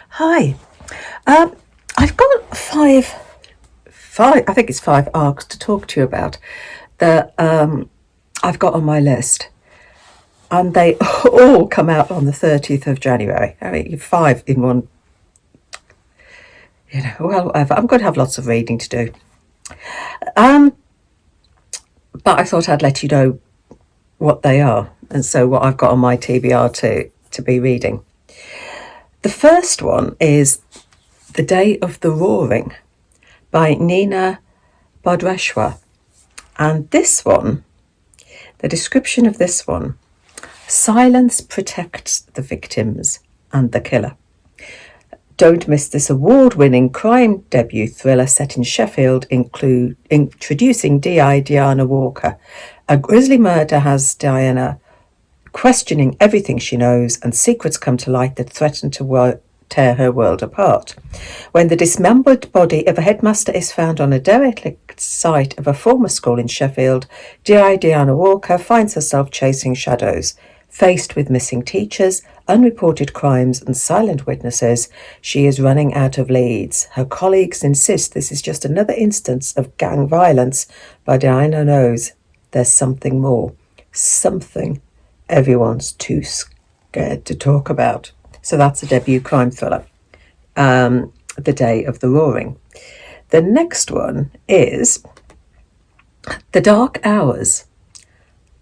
Hi. Um, I've got five. I think it's five arcs to talk to you about that I've got on my list, and they all come out on the 30th of January. I mean, five in one. Well, whatever. I'm going to have lots of reading to do. Um, but I thought I'd let you know what they are, and so what I've got on my TBR to be reading. The first one is The Day of the Roaring by Nina Bhadrashwa. And this one, the description of this one: silence protects the victims and the killer. Don't miss this award-winning crime debut thriller set in Sheffield, introducing Diana Walker. A grisly murder has Diana questioning everything she knows, and secrets come to light that threaten to tear her world apart. When the dismembered body of a headmaster is found on a derelict site of a former school in Sheffield, Diana Walker finds herself chasing shadows. Faced with missing teachers, unreported crimes, and silent witnesses, she is running out of leads. Her colleagues insist this is just another instance of gang violence, but Diana knows there's something more. Something everyone's too scared to talk about. So that's a debut crime thriller, The Day of the Roaring. The next one is The Dark Hours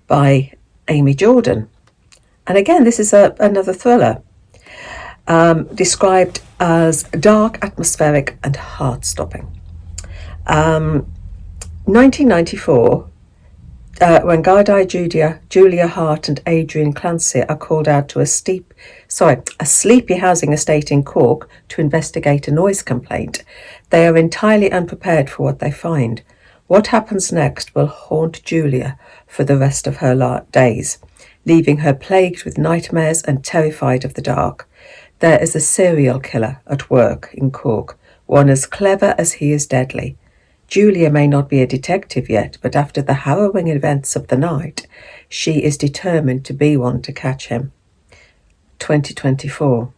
by Amy Jordan. And again, this is another thriller, described as dark, atmospheric, and heart-stopping. 1994, when Gardaí Julia Hart and Adrian Clancy are called out to a sleepy housing estate in Cork to investigate a noise complaint, they are entirely unprepared for what they find. What happens next will haunt Julia for the rest of her days, leaving her plagued with nightmares and terrified of the dark. There is a serial killer at work in Cork, one as clever as he is deadly. Julia may not be a detective yet, but after the harrowing events of the night, she is determined to be one to catch him. 2024.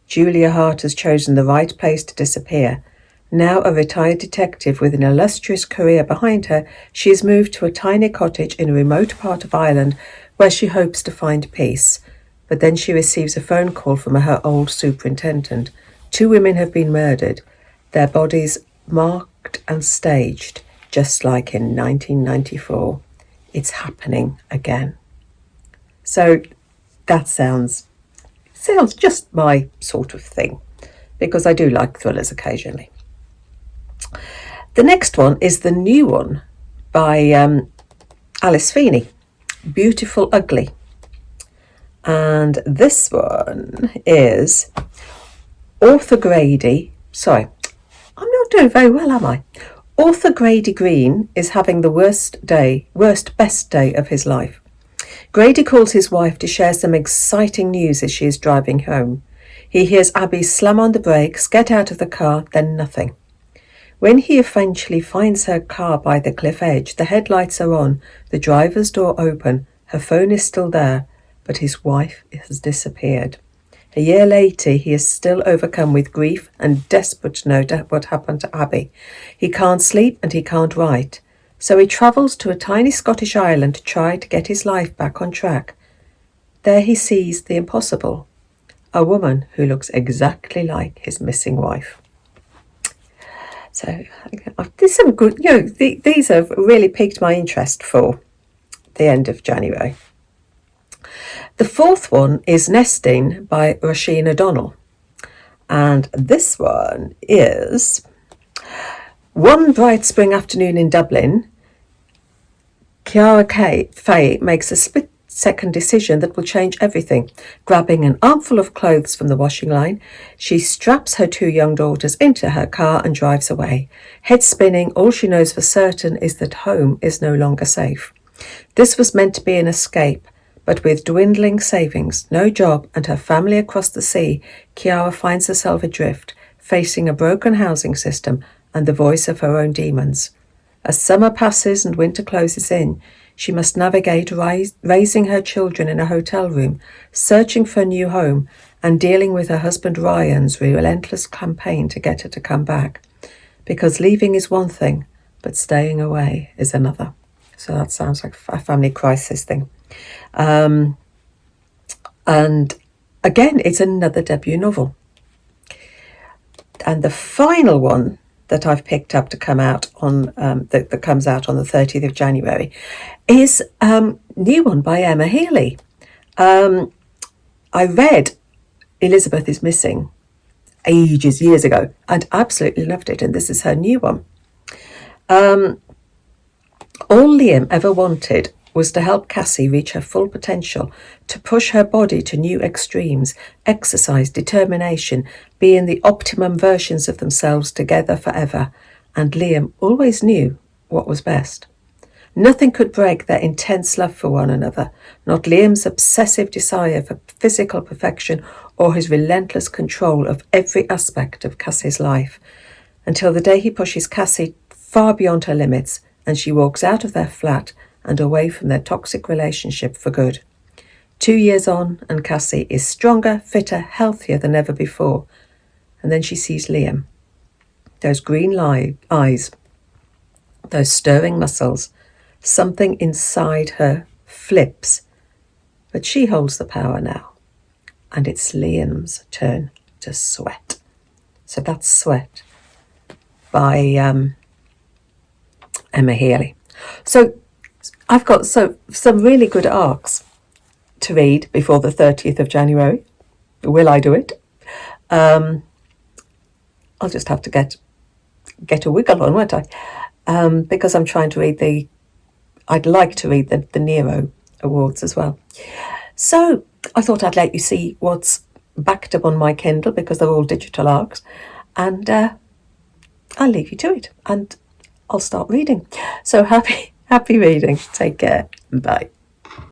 Julia Hart has chosen the right place to disappear. Now a retired detective with an illustrious career behind her, she has moved to a tiny cottage in a remote part of Ireland where she hopes to find peace. But then she receives a phone call from her old superintendent. 2 women have been murdered, their bodies marked and staged, just like in 1994. It's happening again. So that sounds just my sort of thing, because I do like thrillers occasionally. The next one is the new one by Alice Feeney, Beautiful Ugly. And this one is Arthur Grady. Sorry, I'm not doing very well, am I? Arthur Grady Green is having the best day of his life. Grady calls his wife to share some exciting news as she is driving home. He hears Abby slam on the brakes, get out of the car, then nothing. When he eventually finds her car by the cliff edge, the headlights are on, the driver's door open, her phone is still there, but his wife has disappeared. A year later, he is still overcome with grief and desperate to know what happened to Abby. He can't sleep and he can't write, so he travels to a tiny Scottish island to try to get his life back on track. There he sees the impossible, a woman who looks exactly like his missing wife. So there's some good, these have really piqued my interest for the end of January. The fourth one is Nesting by Roisin O'Donnell. And this one is One bright spring afternoon in Dublin, Ciara Fahey makes a split-second decision that will change everything. Grabbing an armful of clothes from the washing line, she straps her 2 young daughters into her car and drives away. Head spinning, all she knows for certain is that home is no longer safe. This was meant to be an escape, but with dwindling savings, no job, and her family across the sea, Ciara finds herself adrift, facing a broken housing system and the voice of her own demons. As summer passes and winter closes in, she must navigate raising her children in a hotel room, searching for a new home, and dealing with her husband Ryan's relentless campaign to get her to come back. Because leaving is one thing, but staying away is another. So that sounds like a family crisis thing. And again, it's another debut novel. And the final one that I've picked up to come out on, that comes out on the 30th of January, is a new one by Emma Healy. I read Elizabeth is Missing years ago, and absolutely loved it, and this is her new one. All Liam ever wanted was to help Cassie reach her full potential, to push her body to new extremes, exercise, determination, being the optimum versions of themselves together forever, and Liam always knew what was best. Nothing could break their intense love for one another, not Liam's obsessive desire for physical perfection or his relentless control of every aspect of Cassie's life, until the day he pushes Cassie far beyond her limits and she walks out of their flat and away from their toxic relationship for good. 2 years on, and Cassie is stronger, fitter, healthier than ever before. And then she sees Liam. Those green eyes, those stirring muscles, something inside her flips. But she holds the power now. And it's Liam's turn to sweat. So that's Sweat by Emma Healy. So I've got some really good arcs to read before the 30th of January. Will I do it? I'll just have to get a wiggle on, won't I? Because I'm trying to read I'd like to read the Nero Awards as well. So I thought I'd let you see what's backed up on my Kindle, because they're all digital arcs, and I'll leave you to it, and I'll start reading. So happy reading. Take care. Bye.